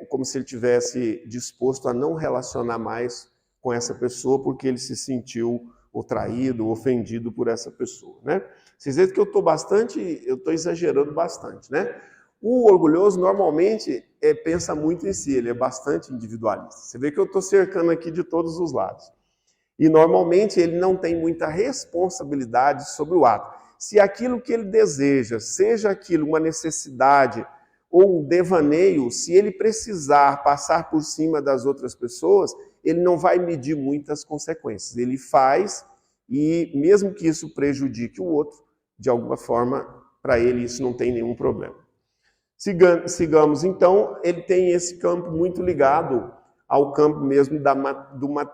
como se ele tivesse disposto a não relacionar mais com essa pessoa porque ele se sentiu ou traído, ou ofendido por essa pessoa, né? Vocês veem que eu estou exagerando bastante, né? O orgulhoso normalmente pensa muito em si, ele é bastante individualista. Você vê que eu estou cercando aqui de todos os lados. E normalmente ele não tem muita responsabilidade sobre o ato. Se aquilo que ele deseja, seja aquilo uma necessidade ou um devaneio, se ele precisar passar por cima das outras pessoas, ele não vai medir muitas consequências. Ele faz e mesmo que isso prejudique o outro, de alguma forma, para ele isso não tem nenhum problema. Sigamos então, ele tem esse campo muito ligado ao campo mesmo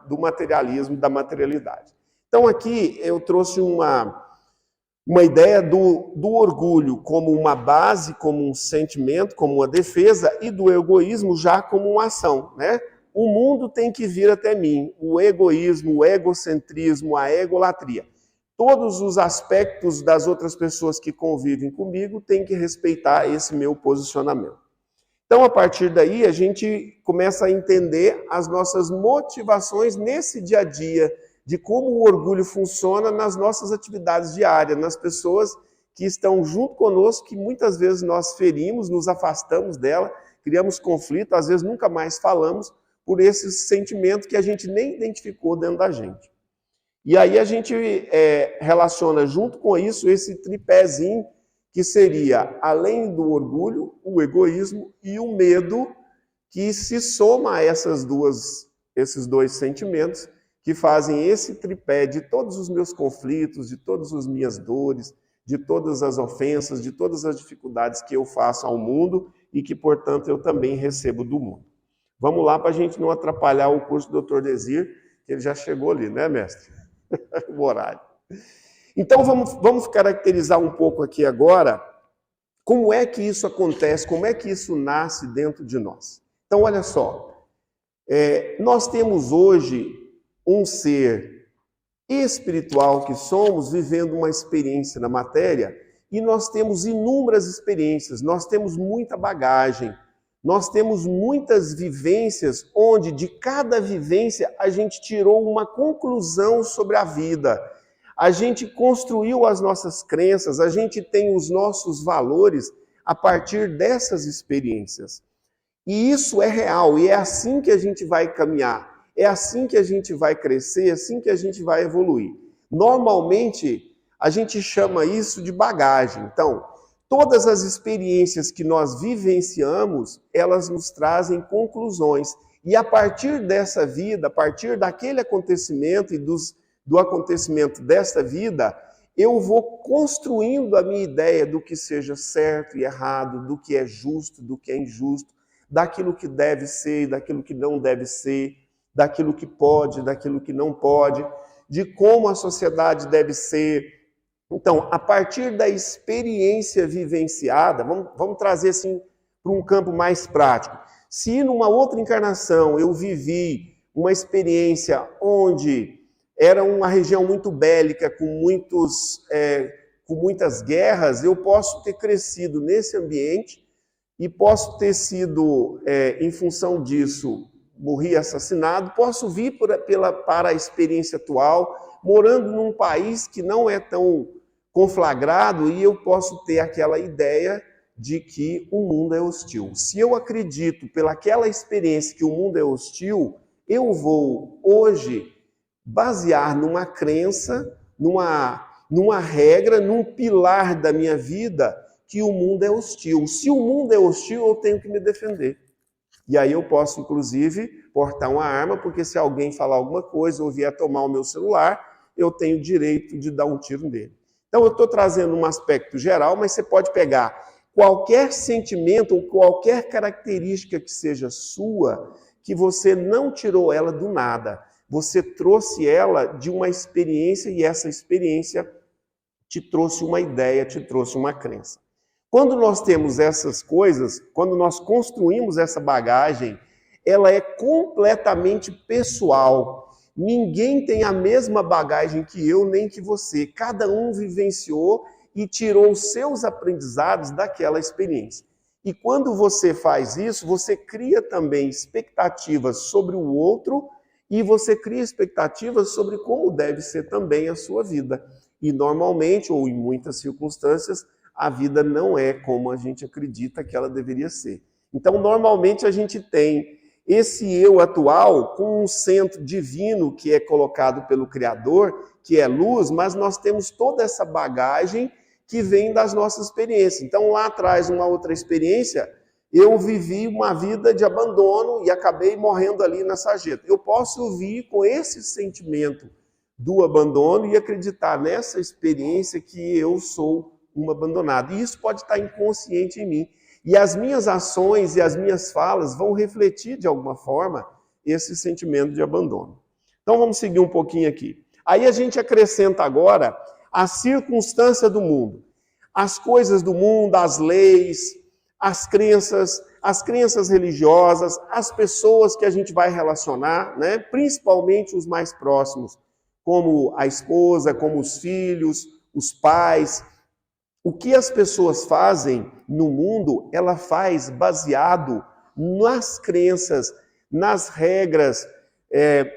do materialismo, da materialidade. Então aqui eu trouxe uma ideia do orgulho como uma base, como um sentimento, como uma defesa, e do egoísmo já como uma ação, né? O mundo tem que vir até mim, o egoísmo, o egocentrismo, a egolatria. Todos os aspectos das outras pessoas que convivem comigo têm que respeitar esse meu posicionamento. Então, a partir daí, a gente começa a entender as nossas motivações nesse dia a dia, de como o orgulho funciona nas nossas atividades diárias, nas pessoas que estão junto conosco, que muitas vezes nós ferimos, nos afastamos dela, criamos conflito, às vezes nunca mais falamos por esse sentimento que a gente nem identificou dentro da gente. E aí a gente relaciona junto com isso esse tripézinho, que seria, além do orgulho, o egoísmo e o medo, que se soma a esses dois sentimentos, que fazem esse tripé de todos os meus conflitos, de todas as minhas dores, de todas as ofensas, de todas as dificuldades que eu faço ao mundo e que, portanto, eu também recebo do mundo. Vamos lá para a gente não atrapalhar o curso do Dr. Desir, que ele já chegou ali, né, mestre? O horário. Então, vamos caracterizar um pouco aqui agora como é que isso acontece, como é que isso nasce dentro de nós. Então, olha só, nós temos hoje um ser espiritual que somos, vivendo uma experiência na matéria, e nós temos inúmeras experiências, nós temos muita bagagem, nós temos muitas vivências, onde de cada vivência a gente tirou uma conclusão sobre a vida, a gente construiu as nossas crenças, a gente tem os nossos valores a partir dessas experiências. E isso é real, e é assim que a gente vai caminhar. É assim que a gente vai crescer, é assim que a gente vai evoluir. Normalmente, a gente chama isso de bagagem. Então, todas as experiências que nós vivenciamos, elas nos trazem conclusões. E a partir dessa vida, a partir daquele acontecimento e do acontecimento desta vida, eu vou construindo a minha ideia do que seja certo e errado, do que é justo, do que é injusto, daquilo que deve ser, daquilo que não deve ser, daquilo que pode, daquilo que não pode, de como a sociedade deve ser. Então, a partir da experiência vivenciada, vamos trazer assim para um campo mais prático. Se numa outra encarnação eu vivi uma experiência onde era uma região muito bélica, com muitas guerras, eu posso ter crescido nesse ambiente e posso ter sido, em função disso, morri assassinado, posso vir para a experiência atual, morando num país que não é tão conflagrado, e eu posso ter aquela ideia de que o mundo é hostil. Se eu acredito pelaquela experiência que o mundo é hostil, eu vou hoje basear numa crença, numa regra, num pilar da minha vida, que o mundo é hostil. Se o mundo é hostil, eu tenho que me defender. E aí eu posso, inclusive, portar uma arma, porque se alguém falar alguma coisa ou vier tomar o meu celular, eu tenho direito de dar um tiro nele. Então, eu estou trazendo um aspecto geral, mas você pode pegar qualquer sentimento ou qualquer característica que seja sua, que você não tirou ela do nada. Você trouxe ela de uma experiência, e essa experiência te trouxe uma ideia, te trouxe uma crença. Quando nós temos essas coisas, quando nós construímos essa bagagem, ela é completamente pessoal. Ninguém tem a mesma bagagem que eu, nem que você. Cada um vivenciou e tirou os seus aprendizados daquela experiência. E quando você faz isso, você cria também expectativas sobre o outro e você cria expectativas sobre como deve ser também a sua vida. E normalmente, ou em muitas circunstâncias, a vida não é como a gente acredita que ela deveria ser. Então, normalmente, a gente tem esse eu atual com um centro divino que é colocado pelo Criador, que é luz, mas nós temos toda essa bagagem que vem das nossas experiências. Então, lá atrás, uma outra experiência, eu vivi uma vida de abandono e acabei morrendo ali na sarjeta. Eu posso vir com esse sentimento do abandono e acreditar nessa experiência que eu sou um abandonado. E isso pode estar inconsciente em mim. E as minhas ações e as minhas falas vão refletir, de alguma forma, esse sentimento de abandono. Então, vamos seguir um pouquinho aqui. Aí a gente acrescenta agora a circunstância do mundo. As coisas do mundo, as leis, as crenças religiosas, as pessoas que a gente vai relacionar, né? Principalmente os mais próximos, como a esposa, como os filhos, os pais. O que as pessoas fazem no mundo, ela faz baseado nas crenças, nas regras,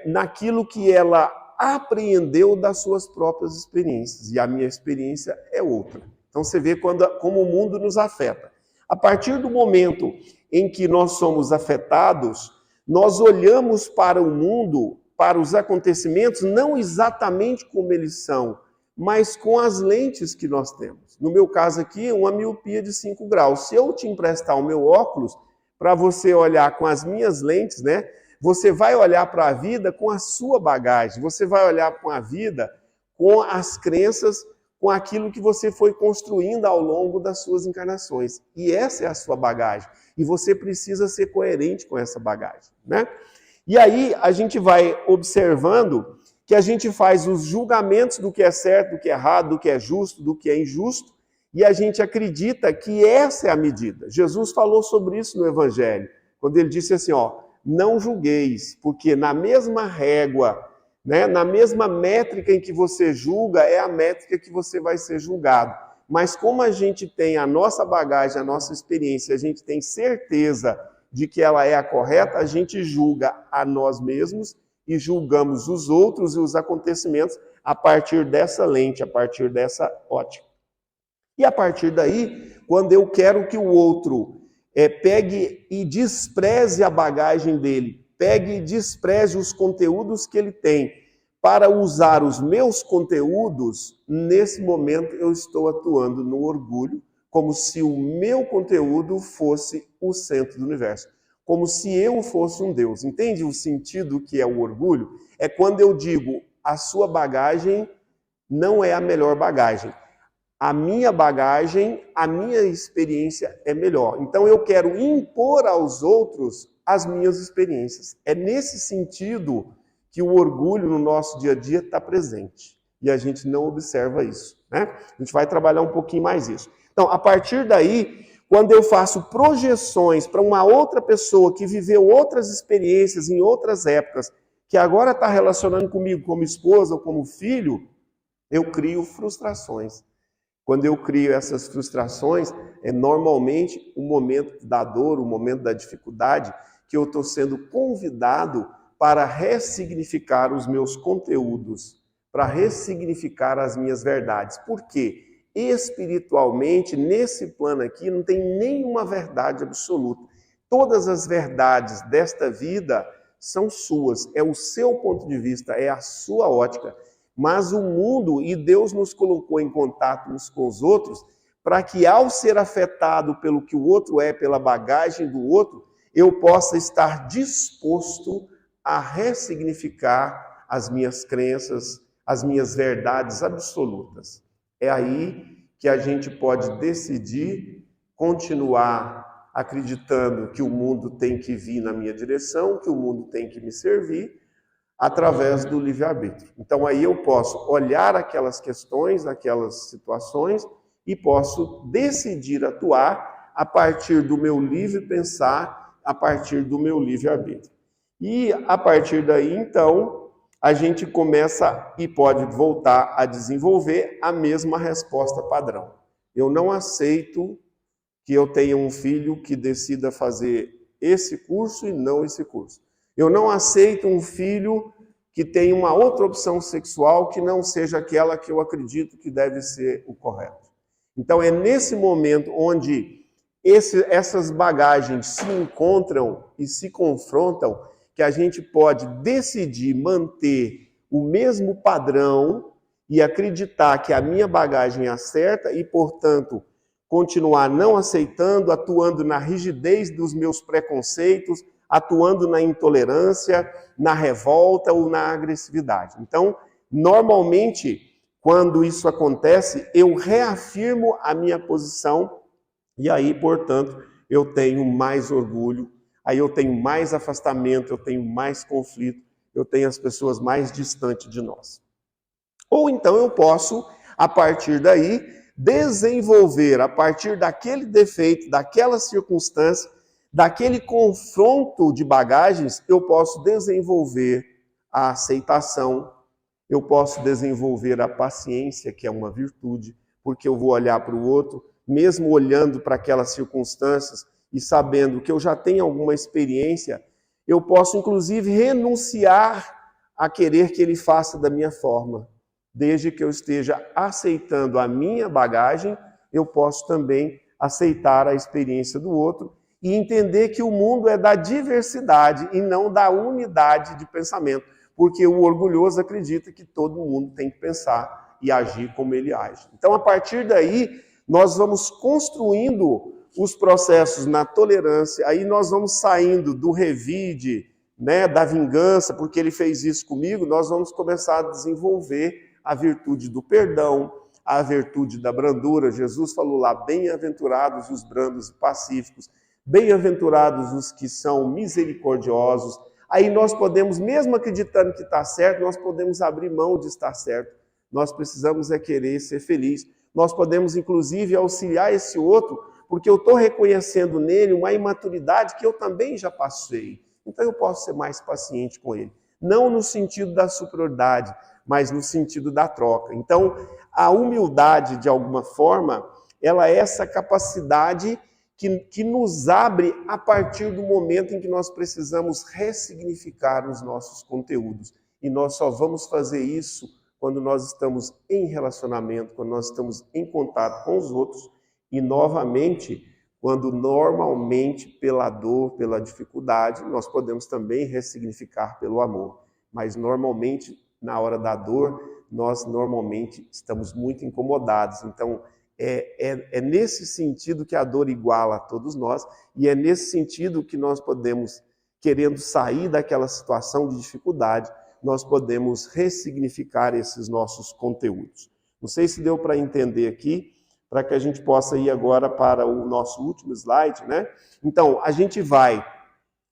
naquilo que ela apreendeu das suas próprias experiências. E a minha experiência é outra. Então você vê como o mundo nos afeta. A partir do momento em que nós somos afetados, nós olhamos para o mundo, para os acontecimentos, não exatamente como eles são, mas com as lentes que nós temos. No meu caso aqui, uma miopia de 5 graus. Se eu te emprestar o meu óculos, para você olhar com as minhas lentes, né? Você vai olhar para a vida com a sua bagagem, você vai olhar para a vida com as crenças, com aquilo que você foi construindo ao longo das suas encarnações. E essa é a sua bagagem. E você precisa ser coerente com essa bagagem, né? E aí a gente vai observando que a gente faz os julgamentos do que é certo, do que é errado, do que é justo, do que é injusto, e a gente acredita que essa é a medida. Jesus falou sobre isso no Evangelho, quando ele disse assim, não julgueis, porque na mesma régua, né, na mesma métrica em que você julga, é a métrica que você vai ser julgado. Mas como a gente tem a nossa bagagem, a nossa experiência, a gente tem certeza de que ela é a correta, a gente julga a nós mesmos e julgamos os outros e os acontecimentos a partir dessa lente, a partir dessa ótica. E a partir daí, quando eu quero que o outro pegue e despreze a bagagem dele, pegue e despreze os conteúdos que ele tem, para usar os meus conteúdos, nesse momento eu estou atuando no orgulho, como se o meu conteúdo fosse o centro do universo, como se eu fosse um Deus. Entende o sentido que é o orgulho? É quando eu digo, a sua bagagem não é a melhor bagagem. A minha bagagem, a minha experiência é melhor. Então eu quero impor aos outros as minhas experiências. É nesse sentido que o orgulho no nosso dia a dia está presente. E a gente não observa isso, né? A gente vai trabalhar um pouquinho mais isso. Então, a partir daí, quando eu faço projeções para uma outra pessoa que viveu outras experiências em outras épocas, que agora está relacionando comigo como esposa ou como filho, eu crio frustrações. Quando eu crio essas frustrações, é normalmente o momento da dor, o momento da dificuldade, que eu estou sendo convidado para ressignificar os meus conteúdos, para ressignificar as minhas verdades. Por quê? Espiritualmente, nesse plano aqui, não tem nenhuma verdade absoluta. Todas as verdades desta vida são suas, é o seu ponto de vista, é a sua ótica. Mas o mundo, e Deus nos colocou em contato uns com os outros, para que ao ser afetado pelo que o outro é, pela bagagem do outro, eu possa estar disposto a ressignificar as minhas crenças, as minhas verdades absolutas. É aí que a gente pode decidir continuar acreditando que o mundo tem que vir na minha direção, que o mundo tem que me servir, através do livre-arbítrio. Então aí eu posso olhar aquelas questões, aquelas situações e posso decidir atuar a partir do meu livre pensar, a partir do meu livre-arbítrio. E a partir daí, então, a gente começa e pode voltar a desenvolver a mesma resposta padrão. Eu não aceito que eu tenha um filho que decida fazer esse curso e não esse curso. Eu não aceito um filho que tenha uma outra opção sexual que não seja aquela que eu acredito que deve ser o correto. Então é nesse momento onde essas bagagens se encontram e se confrontam que a gente pode decidir manter o mesmo padrão e acreditar que a minha bagagem é a certa e, portanto, continuar não aceitando, atuando na rigidez dos meus preconceitos, atuando na intolerância, na revolta ou na agressividade. Então, normalmente, quando isso acontece, eu reafirmo a minha posição e aí, portanto, eu tenho mais orgulho, aí eu tenho mais afastamento, eu tenho mais conflito, eu tenho as pessoas mais distantes de nós. Ou então eu posso, a partir daí, desenvolver, a partir daquele defeito, daquela circunstância, daquele confronto de bagagens, eu posso desenvolver a aceitação, eu posso desenvolver a paciência, que é uma virtude, porque eu vou olhar para o outro, mesmo olhando para aquelas circunstâncias e sabendo que eu já tenho alguma experiência, eu posso inclusive renunciar a querer que ele faça da minha forma. Desde que eu esteja aceitando a minha bagagem, eu posso também aceitar a experiência do outro e entender que o mundo é da diversidade e não da unidade de pensamento, porque o orgulhoso acredita que todo mundo tem que pensar e agir como ele age. Então, a partir daí, nós vamos construindo os processos na tolerância, aí nós vamos saindo do revide, né, da vingança, porque ele fez isso comigo, nós vamos começar a desenvolver a virtude do perdão, a virtude da brandura. Jesus falou lá, bem-aventurados os brandos e pacíficos, bem-aventurados os que são misericordiosos. Aí nós podemos, mesmo acreditando que está certo, nós podemos abrir mão de estar certo. Nós precisamos é querer ser feliz. Nós podemos, inclusive, auxiliar esse outro, porque eu estou reconhecendo nele uma imaturidade que eu também já passei. Então eu posso ser mais paciente com ele. Não no sentido da superioridade, mas no sentido da troca. Então, a humildade, de alguma forma, ela é essa capacidade que nos abre a partir do momento em que nós precisamos ressignificar os nossos conteúdos. E nós só vamos fazer isso quando nós estamos em relacionamento, quando nós estamos em contato com os outros e, novamente, quando normalmente, pela dor, pela dificuldade, nós podemos também ressignificar pelo amor. Mas, normalmente, na hora da dor, nós normalmente estamos muito incomodados. Então, é nesse sentido que a dor iguala a todos nós, e é nesse sentido que nós podemos, querendo sair daquela situação de dificuldade, nós podemos ressignificar esses nossos conteúdos. Não sei se deu para entender aqui, para que a gente possa ir agora para o nosso último slide, né? Então, a gente vai,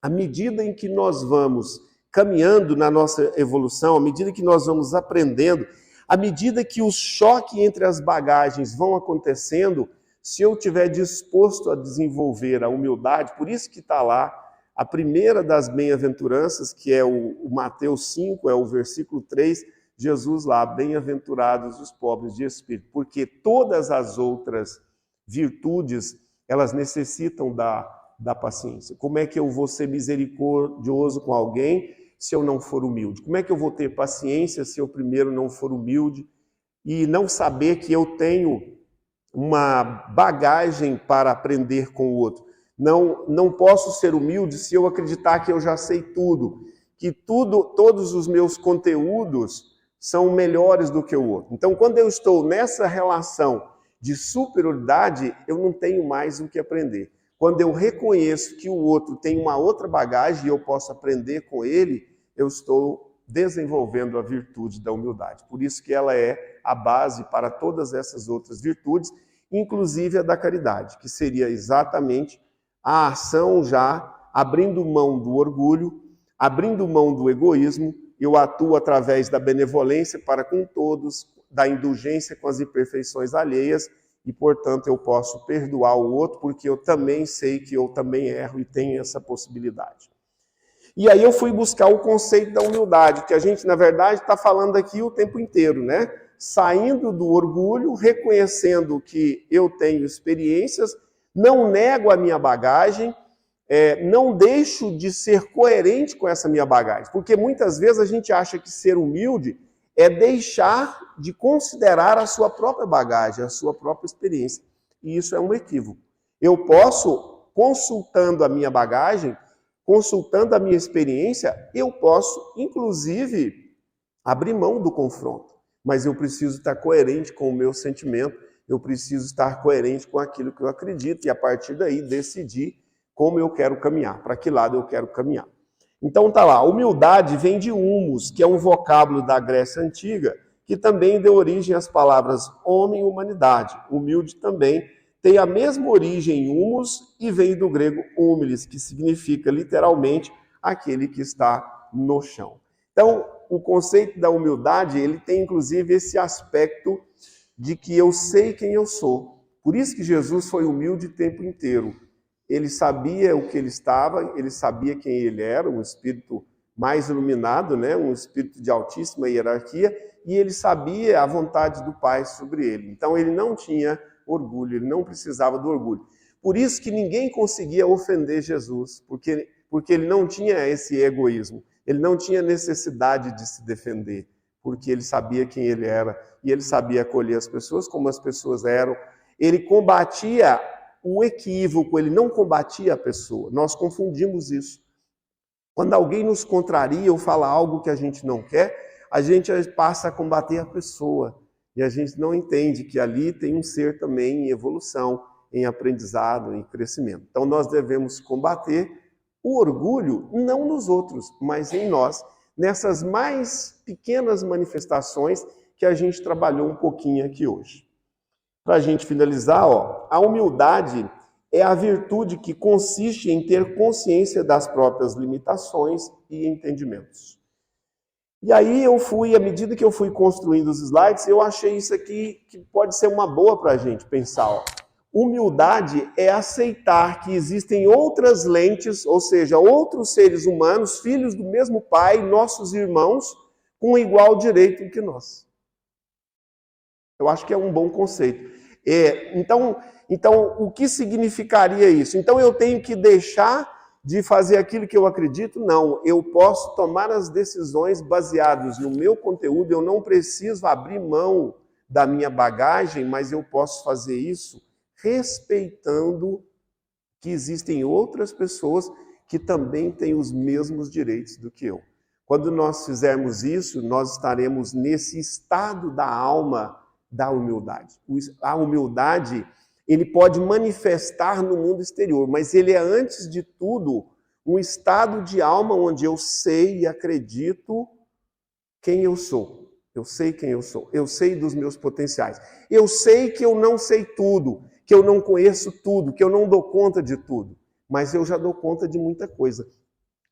à medida em que nós vamos caminhando na nossa evolução, à medida que nós vamos aprendendo, à medida que o choque entre as bagagens vão acontecendo, se eu estiver disposto a desenvolver a humildade, por isso que está lá a primeira das bem-aventuranças, que é o Mateus 5, é o versículo 3, Jesus lá, bem-aventurados os pobres de espírito, porque todas as outras virtudes, elas necessitam da paciência. Como é que eu vou ser misericordioso com alguém se eu não for humilde? Como é que eu vou ter paciência se eu primeiro não for humilde e não saber que eu tenho uma bagagem para aprender com o outro? Não posso ser humilde se eu acreditar que eu já sei tudo, que todos os meus conteúdos são melhores do que o outro. Então, quando eu estou nessa relação de superioridade, eu não tenho mais o que aprender. Quando eu reconheço que o outro tem uma outra bagagem e eu posso aprender com ele, eu estou desenvolvendo a virtude da humildade. Por isso que ela é a base para todas essas outras virtudes, inclusive a da caridade, que seria exatamente a ação já abrindo mão do orgulho, abrindo mão do egoísmo. Eu atuo através da benevolência para com todos, da indulgência com as imperfeições alheias e, portanto, eu posso perdoar o outro porque eu também sei que eu também erro e tenho essa possibilidade. E aí eu fui buscar o conceito da humildade, que a gente, na verdade, está falando aqui o tempo inteiro, né? Saindo do orgulho, reconhecendo que eu tenho experiências, não nego a minha bagagem, não deixo de ser coerente com essa minha bagagem, porque muitas vezes a gente acha que ser humilde é deixar de considerar a sua própria bagagem, a sua própria experiência, e isso é um equívoco. Eu posso, consultando a minha bagagem, consultando a minha experiência, eu posso, inclusive, abrir mão do confronto, mas eu preciso estar coerente com o meu sentimento, eu preciso estar coerente com aquilo que eu acredito, e a partir daí decidir como eu quero caminhar, para que lado eu quero caminhar. Então tá lá, humildade vem de humus, que é um vocábulo da Grécia Antiga, que também deu origem às palavras homem e humanidade. Humilde também tem a mesma origem em humus e vem do grego humilis, que significa literalmente aquele que está no chão. Então, o conceito da humildade, ele tem inclusive esse aspecto de que eu sei quem eu sou. Por isso que Jesus foi humilde o tempo inteiro. Ele sabia o que ele estava, ele sabia quem ele era, um espírito mais iluminado, né? Um espírito de altíssima hierarquia, e ele sabia a vontade do Pai sobre ele. Então ele não tinha orgulho, ele não precisava do orgulho. Por isso que ninguém conseguia ofender Jesus, porque ele não tinha esse egoísmo, ele não tinha necessidade de se defender, porque ele sabia quem ele era, e ele sabia acolher as pessoas como as pessoas eram. Ele combatia o equívoco, ele não combatia a pessoa. Nós confundimos isso. Quando alguém nos contraria ou fala algo que a gente não quer, a gente passa a combater a pessoa. E a gente não entende que ali tem um ser também em evolução, em aprendizado, em crescimento. Então nós devemos combater o orgulho, não nos outros, mas em nós, nessas mais pequenas manifestações que a gente trabalhou um pouquinho aqui hoje. Para a gente finalizar, a humildade é a virtude que consiste em ter consciência das próprias limitações e entendimentos. E aí à medida que eu fui construindo os slides, eu achei isso aqui que pode ser uma boa para a gente pensar. Humildade é aceitar que existem outras lentes, ou seja, outros seres humanos, filhos do mesmo pai, nossos irmãos, com igual direito que nós. Eu acho que é um bom conceito. Então, o que significaria isso? Então, eu tenho que deixar de fazer aquilo que eu acredito? Não, eu posso tomar as decisões baseadas no meu conteúdo, eu não preciso abrir mão da minha bagagem, mas eu posso fazer isso respeitando que existem outras pessoas que também têm os mesmos direitos do que eu. Quando nós fizermos isso, nós estaremos nesse estado da alma da humildade. A humildade, ele pode manifestar no mundo exterior, mas ele é, antes de tudo, um estado de alma onde eu sei e acredito quem eu sou. Eu sei quem eu sou. Eu sei dos meus potenciais. Eu sei que eu não sei tudo, que eu não conheço tudo, que eu não dou conta de tudo. Mas eu já dou conta de muita coisa,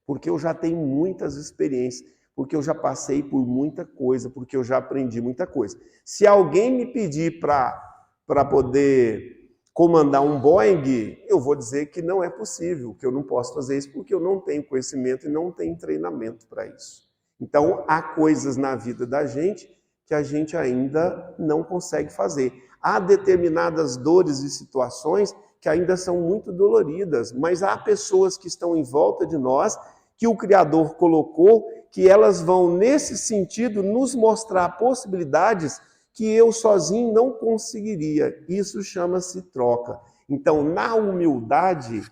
porque eu já tenho muitas experiências, porque eu já passei por muita coisa, porque eu já aprendi muita coisa. Se alguém me pedir para poder comandar um Boeing, eu vou dizer que não é possível, que eu não posso fazer isso, porque eu não tenho conhecimento e não tenho treinamento para isso. Então, há coisas na vida da gente que a gente ainda não consegue fazer. Há determinadas dores e situações que ainda são muito doloridas, mas há pessoas que estão em volta de nós, que o Criador colocou, que elas vão, nesse sentido, nos mostrar possibilidades que eu sozinho não conseguiria. Isso chama-se troca. Então, na humildade,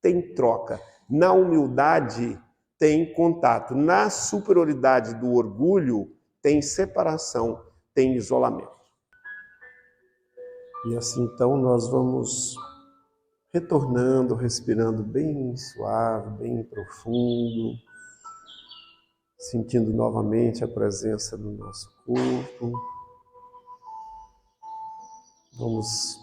tem troca. Na humildade, tem contato. Na superioridade do orgulho, tem separação, tem isolamento. E assim, então, nós vamos retornando, respirando bem suave, bem profundo, sentindo novamente a presença do nosso corpo. Vamos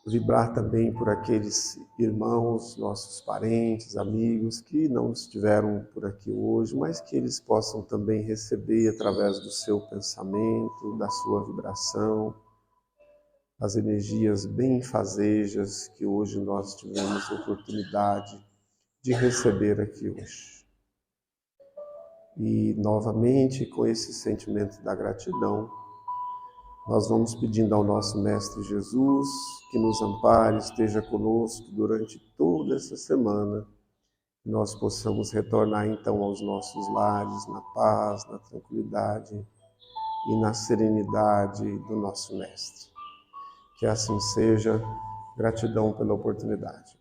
vibrar também por aqueles irmãos, nossos parentes, amigos que não estiveram por aqui hoje, mas que eles possam também receber através do seu pensamento, da sua vibração, as energias benfazejas que hoje nós tivemos oportunidade de receber aqui hoje. E novamente, com esse sentimento da gratidão, nós vamos pedindo ao nosso Mestre Jesus que nos ampare, esteja conosco durante toda essa semana, que nós possamos retornar então aos nossos lares na paz, na tranquilidade e na serenidade do nosso Mestre. Que assim seja. Gratidão pela oportunidade.